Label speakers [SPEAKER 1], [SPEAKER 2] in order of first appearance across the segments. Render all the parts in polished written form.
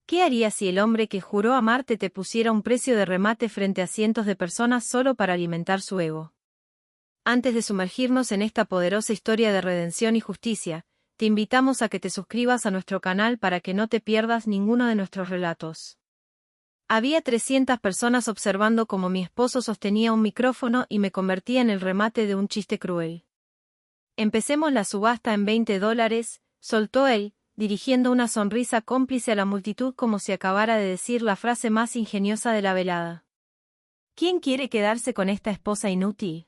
[SPEAKER 1] ¿Qué harías si el hombre que juró amarte te pusiera un precio de remate frente a cientos de personas solo para alimentar su ego? Antes de sumergirnos en esta poderosa historia de redención y justicia, te invitamos a que te suscribas a nuestro canal para que no te pierdas ninguno de nuestros relatos. Había 300 personas observando cómo mi esposo sostenía un micrófono y me convertía en el remate de un chiste cruel. Empecemos la subasta en $20, soltó él, dirigiendo una sonrisa cómplice a la multitud como si acabara de decir la frase más ingeniosa de la velada. ¿Quién quiere quedarse con esta esposa inútil?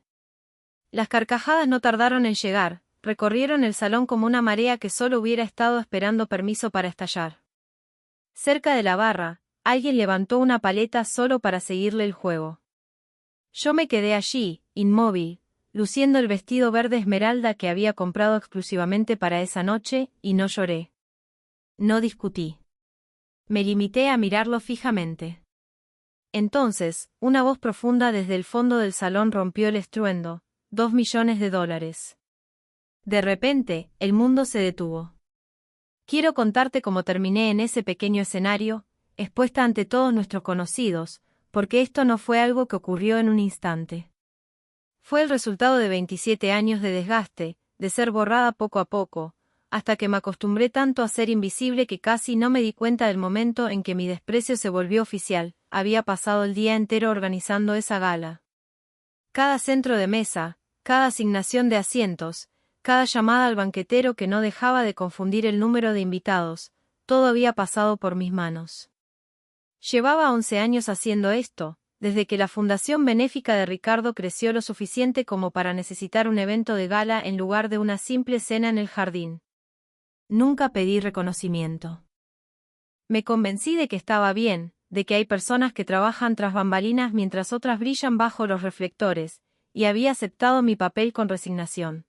[SPEAKER 1] Las carcajadas no tardaron en llegar, recorrieron el salón como una marea que solo hubiera estado esperando permiso para estallar. Cerca de la barra, alguien levantó una paleta solo para seguirle el juego. Yo me quedé allí, inmóvil, luciendo el vestido verde esmeralda que había comprado exclusivamente para esa noche, y no lloré. No discutí. Me limité a mirarlo fijamente. Entonces, una voz profunda desde el fondo del salón rompió el estruendo. $2 millones. De repente, el mundo se detuvo. Quiero contarte cómo terminé en ese pequeño escenario, expuesta ante todos nuestros conocidos, porque esto no fue algo que ocurrió en un instante. Fue el resultado de 27 años de desgaste, de ser borrada poco a poco, hasta que me acostumbré tanto a ser invisible que casi no me di cuenta del momento en que mi desprecio se volvió oficial. Había pasado el día entero organizando esa gala. Cada centro de mesa, cada asignación de asientos, cada llamada al banquetero que no dejaba de confundir el número de invitados, todo había pasado por mis manos. Llevaba 11 años haciendo esto, desde que la fundación benéfica de Ricardo creció lo suficiente como para necesitar un evento de gala en lugar de una simple cena en el jardín. Nunca pedí reconocimiento. Me convencí de que estaba bien, de que hay personas que trabajan tras bambalinas mientras otras brillan bajo los reflectores, y había aceptado mi papel con resignación.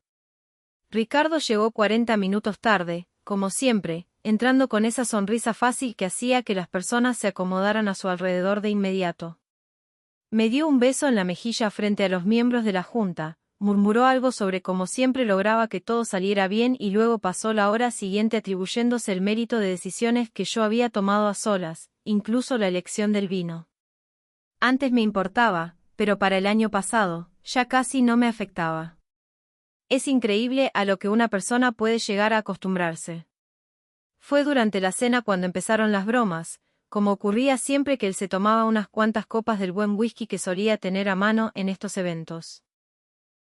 [SPEAKER 1] Ricardo llegó 40 minutos tarde, como siempre, entrando con esa sonrisa fácil que hacía que las personas se acomodaran a su alrededor de inmediato. Me dio un beso en la mejilla frente a los miembros de la junta, murmuró algo sobre cómo siempre lograba que todo saliera bien y luego pasó la hora siguiente atribuyéndose el mérito de decisiones que yo había tomado a solas, incluso la elección del vino. Antes me importaba, pero para el año pasado, ya casi no me afectaba. Es increíble a lo que una persona puede llegar a acostumbrarse. Fue durante la cena cuando empezaron las bromas, como ocurría siempre que él se tomaba unas cuantas copas del buen whisky que solía tener a mano en estos eventos.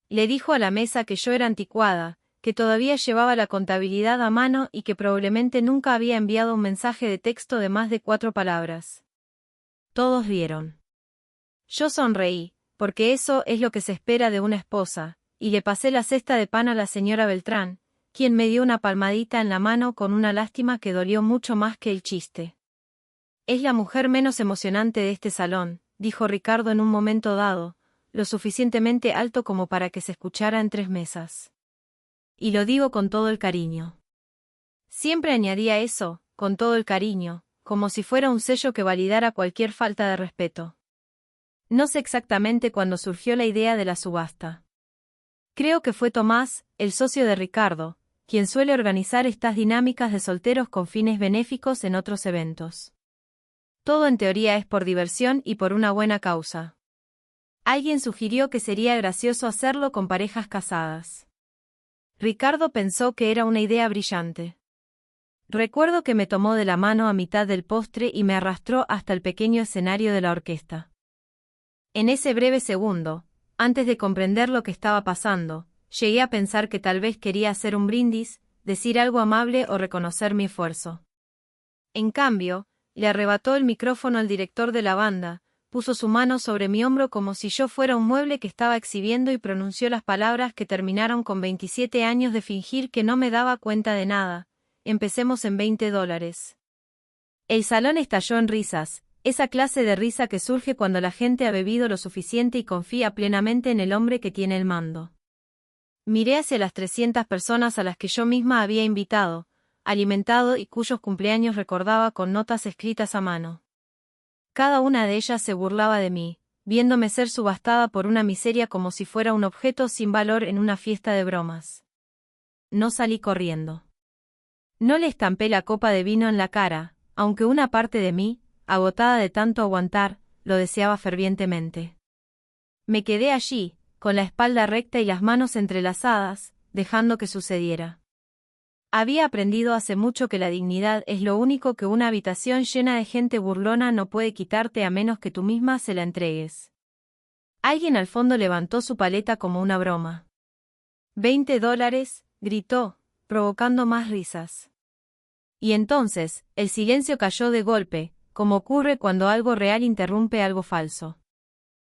[SPEAKER 1] Le dijo a la mesa que yo era anticuada, que todavía llevaba la contabilidad a mano y que probablemente nunca había enviado un mensaje de texto de más de 4 palabras. Todos rieron. Yo sonreí, porque eso es lo que se espera de una esposa, y le pasé la cesta de pan a la señora Beltrán, quien me dio una palmadita en la mano con una lástima que dolió mucho más que el chiste. Es la mujer menos emocionante de este salón, dijo Ricardo en un momento dado, lo suficientemente alto como para que se escuchara en 3 mesas. Y lo digo con todo el cariño. Siempre añadía eso, con todo el cariño, como si fuera un sello que validara cualquier falta de respeto. No sé exactamente cuándo surgió la idea de la subasta. Creo que fue Tomás, el socio de Ricardo, quien suele organizar estas dinámicas de solteros con fines benéficos en otros eventos. Todo en teoría es por diversión y por una buena causa. Alguien sugirió que sería gracioso hacerlo con parejas casadas. Ricardo pensó que era una idea brillante. Recuerdo que me tomó de la mano a mitad del postre y me arrastró hasta el pequeño escenario de la orquesta. En ese breve segundo, antes de comprender lo que estaba pasando, llegué a pensar que tal vez quería hacer un brindis, decir algo amable o reconocer mi esfuerzo. En cambio, le arrebató el micrófono al director de la banda, puso su mano sobre mi hombro como si yo fuera un mueble que estaba exhibiendo y pronunció las palabras que terminaron con 27 años de fingir que no me daba cuenta de nada. Empecemos en $20. El salón estalló en risas, esa clase de risa que surge cuando la gente ha bebido lo suficiente y confía plenamente en el hombre que tiene el mando. Miré hacia las 300 personas a las que yo misma había invitado, alimentado y cuyos cumpleaños recordaba con notas escritas a mano. Cada una de ellas se burlaba de mí, viéndome ser subastada por una miseria como si fuera un objeto sin valor en una fiesta de bromas. No salí corriendo. No le estampé la copa de vino en la cara, aunque una parte de mí, agotada de tanto aguantar, lo deseaba fervientemente. Me quedé allí, con la espalda recta y las manos entrelazadas, dejando que sucediera. Había aprendido hace mucho que la dignidad es lo único que una habitación llena de gente burlona no puede quitarte a menos que tú misma se la entregues. Alguien al fondo levantó su paleta como una broma. $20, gritó, provocando más risas. Y entonces, el silencio cayó de golpe, como ocurre cuando algo real interrumpe algo falso.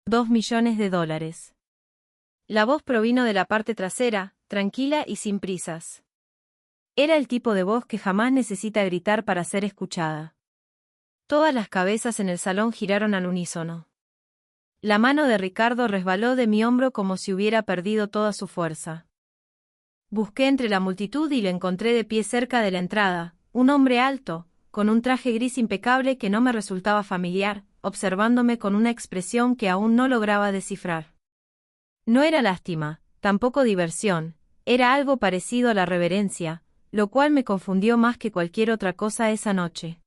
[SPEAKER 1] $2 millones. La voz provino de la parte trasera, tranquila y sin prisas. Era el tipo de voz que jamás necesita gritar para ser escuchada. Todas las cabezas en el salón giraron al unísono. La mano de Ricardo resbaló de mi hombro como si hubiera perdido toda su fuerza. Busqué entre la multitud y lo encontré de pie cerca de la entrada, un hombre alto, con un traje gris impecable que no me resultaba familiar, observándome con una expresión que aún no lograba descifrar. No era lástima, tampoco diversión, era algo parecido a la reverencia, lo cual me confundió más que cualquier otra cosa esa noche.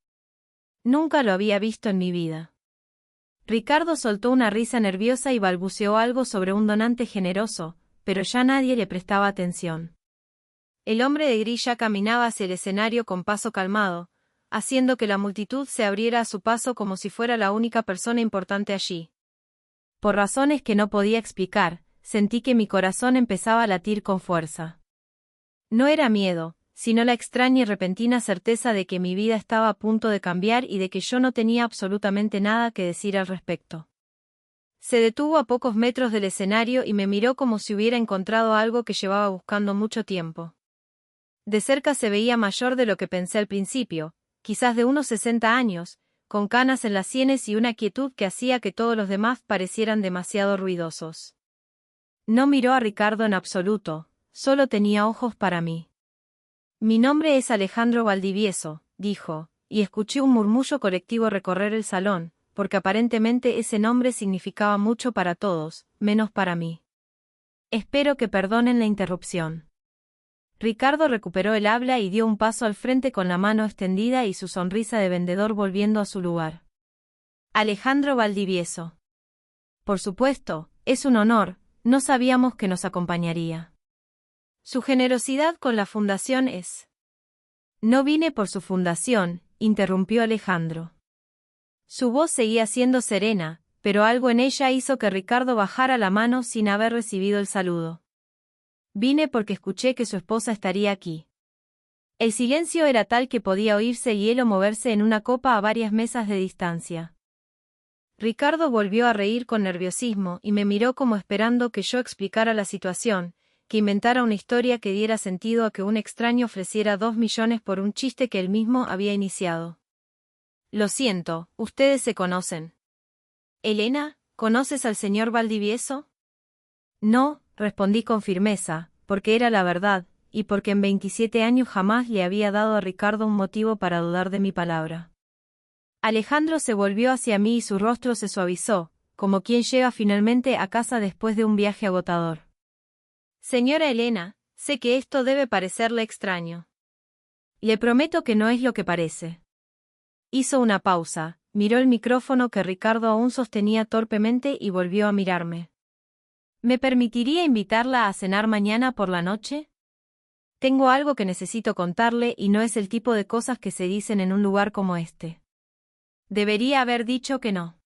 [SPEAKER 1] Nunca lo había visto en mi vida. Ricardo soltó una risa nerviosa y balbuceó algo sobre un donante generoso, pero ya nadie le prestaba atención. El hombre de gris ya caminaba hacia el escenario con paso calmado, haciendo que la multitud se abriera a su paso como si fuera la única persona importante allí. Por razones que no podía explicar, sentí que mi corazón empezaba a latir con fuerza. No era miedo, sino la extraña y repentina certeza de que mi vida estaba a punto de cambiar y de que yo no tenía absolutamente nada que decir al respecto. Se detuvo a pocos metros del escenario y me miró como si hubiera encontrado algo que llevaba buscando mucho tiempo. De cerca se veía mayor de lo que pensé al principio, quizás de unos 60 años, con canas en las sienes y una quietud que hacía que todos los demás parecieran demasiado ruidosos. No miró a Ricardo en absoluto, solo tenía ojos para mí. Mi nombre es Alejandro Valdivieso, dijo, y escuché un murmullo colectivo recorrer el salón, porque aparentemente ese nombre significaba mucho para todos, menos para mí. Espero que perdonen la interrupción. Ricardo recuperó el habla y dio un paso al frente con la mano extendida y su sonrisa de vendedor volviendo a su lugar. Alejandro Valdivieso. Por supuesto, es un honor, no sabíamos que nos acompañaría. Su generosidad con la fundación es... No vine por su fundación, interrumpió Alejandro. Su voz seguía siendo serena, pero algo en ella hizo que Ricardo bajara la mano sin haber recibido el saludo. Vine porque escuché que su esposa estaría aquí. El silencio era tal que podía oírse hielo moverse en una copa a varias mesas de distancia. Ricardo volvió a reír con nerviosismo y me miró como esperando que yo explicara la situación, que inventara una historia que diera sentido a que un extraño ofreciera 2 millones por un chiste que él mismo había iniciado. Lo siento, ustedes se conocen. Elena, ¿conoces al señor Valdivieso? No, respondí con firmeza, porque era la verdad, y porque en 27 años jamás le había dado a Ricardo un motivo para dudar de mi palabra. Alejandro se volvió hacia mí y su rostro se suavizó, como quien llega finalmente a casa después de un viaje agotador. Señora Elena, sé que esto debe parecerle extraño. Le prometo que no es lo que parece. Hizo una pausa, miró el micrófono que Ricardo aún sostenía torpemente y volvió a mirarme. ¿Me permitiría invitarla a cenar mañana por la noche? Tengo algo que necesito contarle y no es el tipo de cosas que se dicen en un lugar como este. Debería haber dicho que no.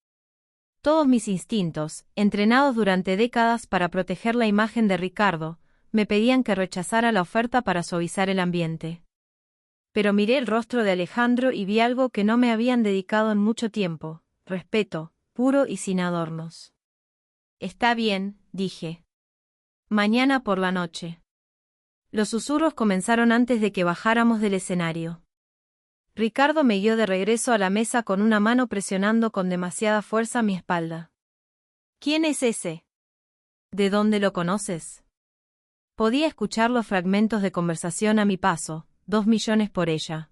[SPEAKER 1] Todos mis instintos, entrenados durante décadas para proteger la imagen de Ricardo, me pedían que rechazara la oferta para suavizar el ambiente. Pero miré el rostro de Alejandro y vi algo que no me habían dedicado en mucho tiempo, respeto, puro y sin adornos. Está bien, dije. Mañana por la noche. Los susurros comenzaron antes de que bajáramos del escenario. Ricardo me guió de regreso a la mesa con una mano presionando con demasiada fuerza mi espalda. ¿Quién es ese? ¿De dónde lo conoces? Podía escuchar los fragmentos de conversación a mi paso, 2 millones por ella.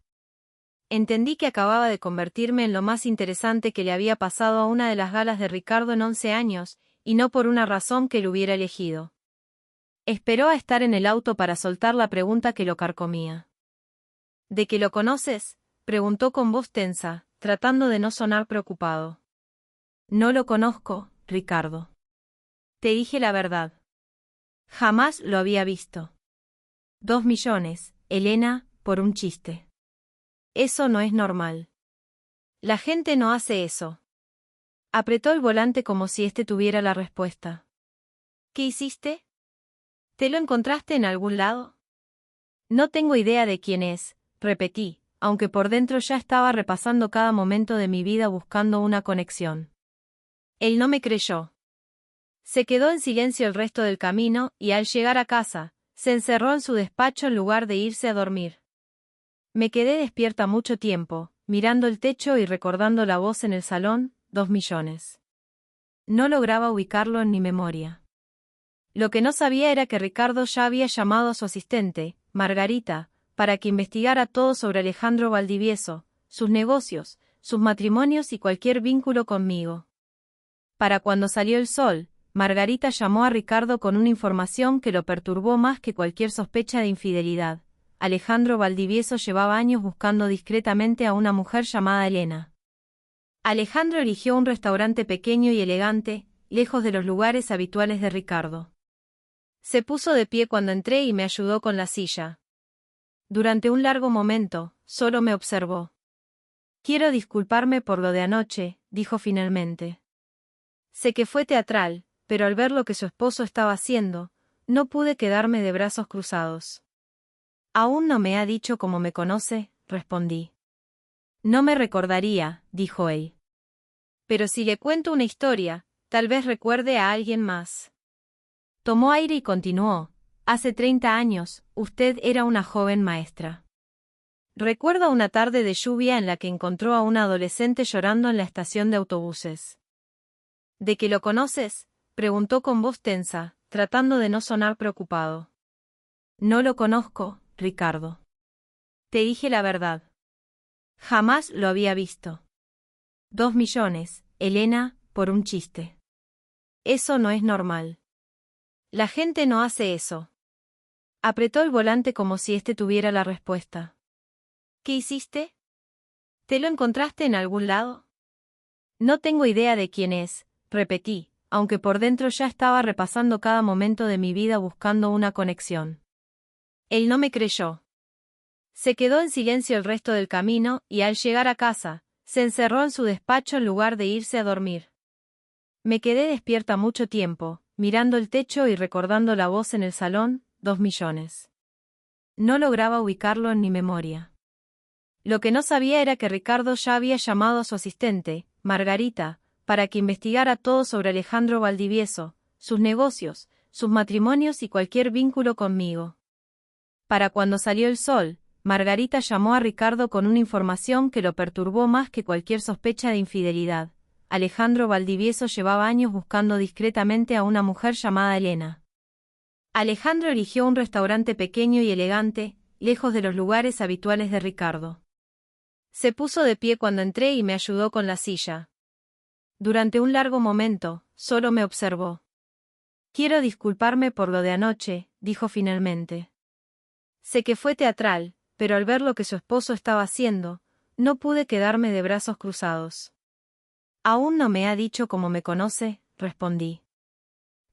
[SPEAKER 1] Entendí que acababa de convertirme en lo más interesante que le había pasado a una de las galas de Ricardo en 11 años, y no por una razón que él hubiera elegido. Esperó a estar en el auto para soltar la pregunta que lo carcomía. ¿De que lo conoces? Preguntó con voz tensa, tratando de no sonar preocupado. No lo conozco, Ricardo. Te dije la verdad. Jamás lo había visto. 2 millones, Elena, por un chiste. Eso no es normal. La gente no hace eso. Apretó el volante como si tuviera la respuesta. ¿Qué hiciste? ¿Te lo encontraste en algún lado? No tengo idea de quién es, repetí, aunque por dentro ya estaba repasando cada momento de mi vida buscando una conexión. Él no me creyó. Se quedó en silencio el resto del camino y al llegar a casa, se encerró en su despacho en lugar de irse a dormir. Me quedé despierta mucho tiempo, mirando el techo y recordando la voz en el salón, 2 millones. No lograba ubicarlo en mi memoria. Lo que no sabía era que Ricardo ya había llamado a su asistente, Margarita, para que investigara todo sobre Alejandro Valdivieso, sus negocios, sus matrimonios y cualquier vínculo conmigo. Para cuando salió el sol, Margarita llamó a Ricardo con una información que lo perturbó más que cualquier sospecha de infidelidad. Alejandro Valdivieso llevaba años buscando discretamente a una mujer llamada Elena. Alejandro eligió un restaurante pequeño y elegante, lejos de los lugares habituales de Ricardo. Se puso de pie cuando entré y me ayudó con la silla. Durante un largo momento, solo me observó. Quiero disculparme por lo de anoche, dijo finalmente. Sé que fue teatral, pero al ver lo que su esposo estaba haciendo, no pude quedarme de brazos cruzados. Aún no me ha dicho cómo me conoce, respondí. No me recordaría, dijo él. Pero si le cuento una historia, tal vez recuerde a alguien más. Tomó aire y continuó. Hace 30 años, usted era una joven maestra. Recuerdo una tarde de lluvia en la que encontró a un adolescente llorando en la estación de autobuses. ¿De qué lo conoces?, preguntó con voz tensa, tratando de no sonar preocupado. No lo conozco, Ricardo. Te dije la verdad. Jamás lo había visto. 2 millones, Elena, por un chiste. Eso no es normal. La gente no hace eso. Apretó el volante como si tuviera la respuesta. ¿Qué hiciste? ¿Te lo encontraste en algún lado? No tengo idea de quién es, repetí, aunque por dentro ya estaba repasando cada momento de mi vida buscando una conexión. Él no me creyó. Se quedó en silencio el resto del camino y al llegar a casa, se encerró en su despacho en lugar de irse a dormir. Me quedé despierta mucho tiempo, mirando el techo y recordando la voz en el salón, 2 millones. No lograba ubicarlo en mi memoria. Lo que no sabía era que Ricardo ya había llamado a su asistente, Margarita, para que investigara todo sobre Alejandro Valdivieso, sus negocios, sus matrimonios y cualquier vínculo conmigo. Para cuando salió el sol, Margarita llamó a Ricardo con una información que lo perturbó más que cualquier sospecha de infidelidad. Alejandro Valdivieso llevaba años buscando discretamente a una mujer llamada Elena. Alejandro eligió un restaurante pequeño y elegante, lejos de los lugares habituales de Ricardo. Se puso de pie cuando entré y me ayudó con la silla. Durante un largo momento, solo me observó. Quiero disculparme por lo de anoche, dijo finalmente. Sé que fue teatral, pero al ver lo que su esposo estaba haciendo, no pude quedarme de brazos cruzados. Aún no me ha dicho cómo me conoce, respondí.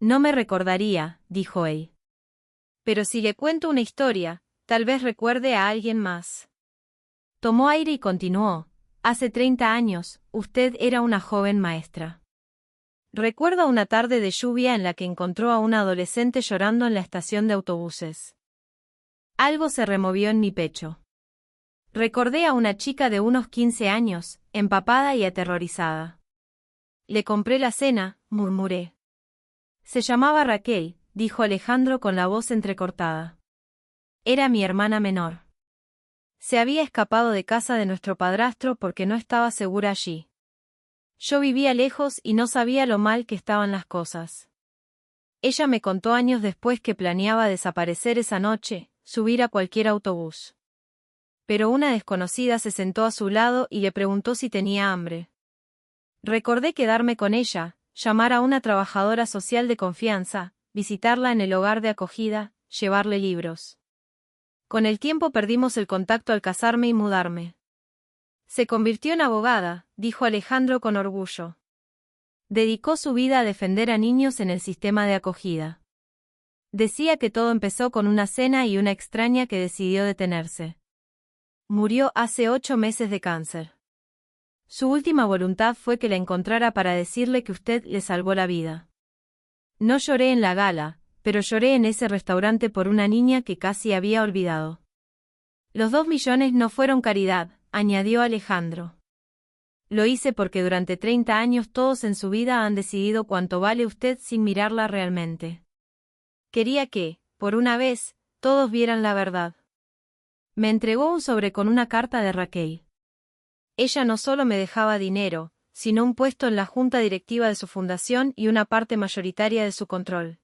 [SPEAKER 1] No me recordaría, dijo él. Pero si le cuento una historia, tal vez recuerde a alguien más. Tomó aire y continuó. Hace 30 años, usted era una joven maestra. Recuerdo una tarde de lluvia en la que encontró a un adolescente llorando en la estación de autobuses. Algo se removió en mi pecho. Recordé a una chica de unos 15 años, empapada y aterrorizada. Le compré la cena, murmuré. Se llamaba Raquel, dijo Alejandro con la voz entrecortada. Era mi hermana menor. Se había escapado de casa de nuestro padrastro porque no estaba segura allí. Yo vivía lejos y no sabía lo mal que estaban las cosas. Ella me contó años después que planeaba desaparecer esa noche, subir a cualquier autobús. Pero una desconocida se sentó a su lado y le preguntó si tenía hambre. Recordé quedarme con ella, llamar a una trabajadora social de confianza, visitarla en el hogar de acogida, llevarle libros. Con el tiempo perdimos el contacto al casarme y mudarme. Se convirtió en abogada, dijo Alejandro con orgullo. Dedicó su vida a defender a niños en el sistema de acogida. Decía que todo empezó con una cena y una extraña que decidió detenerse. Murió hace 8 meses de cáncer. Su última voluntad fue que la encontrara para decirle que usted le salvó la vida. No lloré en la gala, pero lloré en ese restaurante por una niña que casi había olvidado. Los 2 millones no fueron caridad, añadió Alejandro. Lo hice porque durante 30 años todos en su vida han decidido cuánto vale usted sin mirarla realmente. Quería que, por una vez, todos vieran la verdad. Me entregó un sobre con una carta de Raquel. Ella no solo me dejaba dinero, sino un puesto en la junta directiva de su fundación y una parte mayoritaria de su control.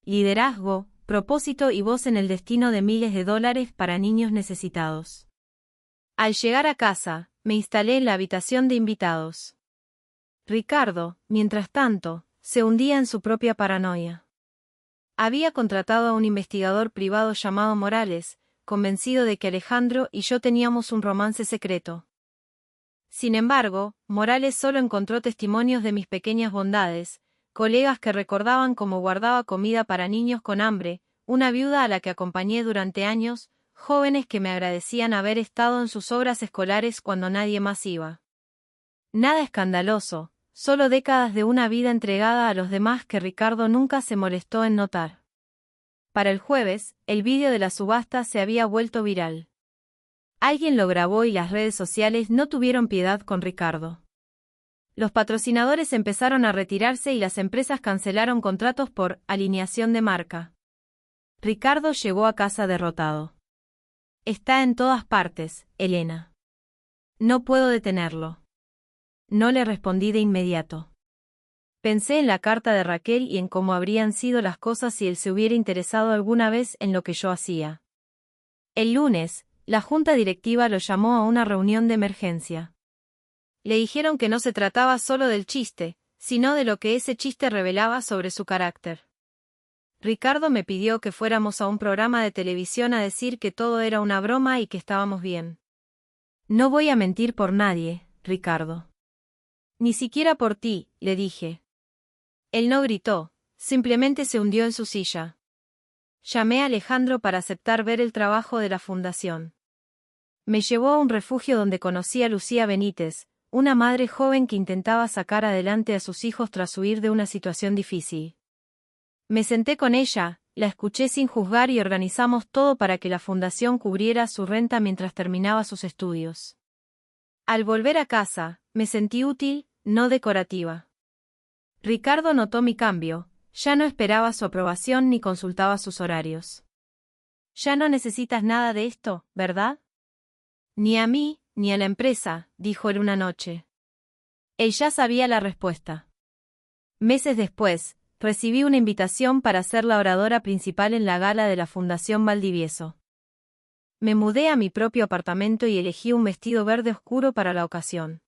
[SPEAKER 1] Liderazgo, propósito y voz en el destino de miles de dólares para niños necesitados. Al llegar a casa, me instalé en la habitación de invitados. Ricardo, mientras tanto, se hundía en su propia paranoia. Había contratado a un investigador privado llamado Morales, convencido de que Alejandro y yo teníamos un romance secreto. Sin embargo, Morales solo encontró testimonios de mis pequeñas bondades, colegas que recordaban cómo guardaba comida para niños con hambre, una viuda a la que acompañé durante años, jóvenes que me agradecían haber estado en sus obras escolares cuando nadie más iba. Nada escandaloso, solo décadas de una vida entregada a los demás que Ricardo nunca se molestó en notar. Para el jueves, el vídeo de la subasta se había vuelto viral. Alguien lo grabó y las redes sociales no tuvieron piedad con Ricardo. Los patrocinadores empezaron a retirarse y las empresas cancelaron contratos por alineación de marca. Ricardo llegó a casa derrotado. Está en todas partes, Elena. No puedo detenerlo. No le respondí de inmediato. Pensé en la carta de Raquel y en cómo habrían sido las cosas si él se hubiera interesado alguna vez en lo que yo hacía. El lunes, la junta directiva lo llamó a una reunión de emergencia. Le dijeron que no se trataba solo del chiste, sino de lo que ese chiste revelaba sobre su carácter. Ricardo me pidió que fuéramos a un programa de televisión a decir que todo era una broma y que estábamos bien. No voy a mentir por nadie, Ricardo. Ni siquiera por ti, le dije. Él no gritó, simplemente se hundió en su silla. Llamé a Alejandro para aceptar ver el trabajo de la fundación. Me llevó a un refugio donde conocí a Lucía Benítez, una madre joven que intentaba sacar adelante a sus hijos tras huir de una situación difícil. Me senté con ella, la escuché sin juzgar y organizamos todo para que la fundación cubriera su renta mientras terminaba sus estudios. Al volver a casa, me sentí útil, no decorativa. Ricardo notó mi cambio, ya no esperaba su aprobación ni consultaba sus horarios. Ya no necesitas nada de esto, ¿verdad? Ni a mí, ni a la empresa, dijo él una noche. Él ya sabía la respuesta. Meses después, recibí una invitación para ser la oradora principal en la gala de la Fundación Valdivieso. Me mudé a mi propio apartamento y elegí un vestido verde oscuro para la ocasión.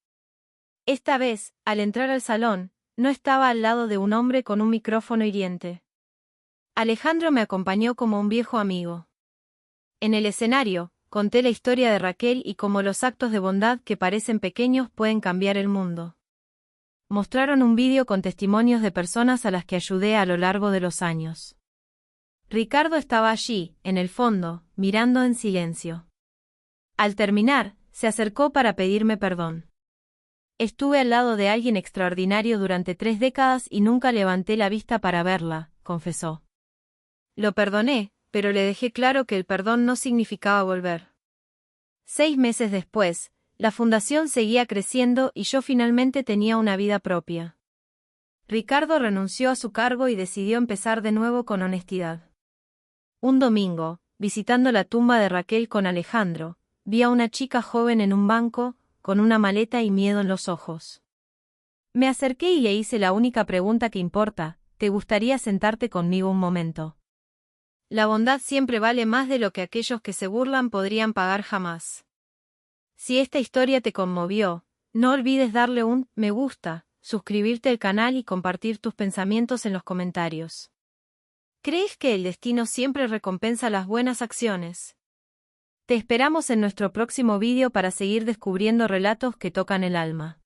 [SPEAKER 1] Esta vez, al entrar al salón, no estaba al lado de un hombre con un micrófono hiriente. Alejandro me acompañó como un viejo amigo. En el escenario, conté la historia de Raquel y cómo los actos de bondad que parecen pequeños pueden cambiar el mundo. Mostraron un vídeo con testimonios de personas a las que ayudé a lo largo de los años. Ricardo estaba allí, en el fondo, mirando en silencio. Al terminar, se acercó para pedirme perdón. Estuve al lado de alguien extraordinario durante 3 décadas y nunca levanté la vista para verla, confesó. Lo perdoné, pero le dejé claro que el perdón no significaba volver. 6 meses después, la fundación seguía creciendo y yo finalmente tenía una vida propia. Ricardo renunció a su cargo y decidió empezar de nuevo con honestidad. Un domingo, visitando la tumba de Raquel con Alejandro, vi a una chica joven en un banco, con una maleta y miedo en los ojos. Me acerqué y le hice la única pregunta que importa: ¿te gustaría sentarte conmigo un momento? La bondad siempre vale más de lo que aquellos que se burlan podrían pagar jamás. Si esta historia te conmovió, no olvides darle un me gusta, suscribirte al canal y compartir tus pensamientos en los comentarios. ¿Crees que el destino siempre recompensa las buenas acciones? Te esperamos en nuestro próximo vídeo para seguir descubriendo relatos que tocan el alma.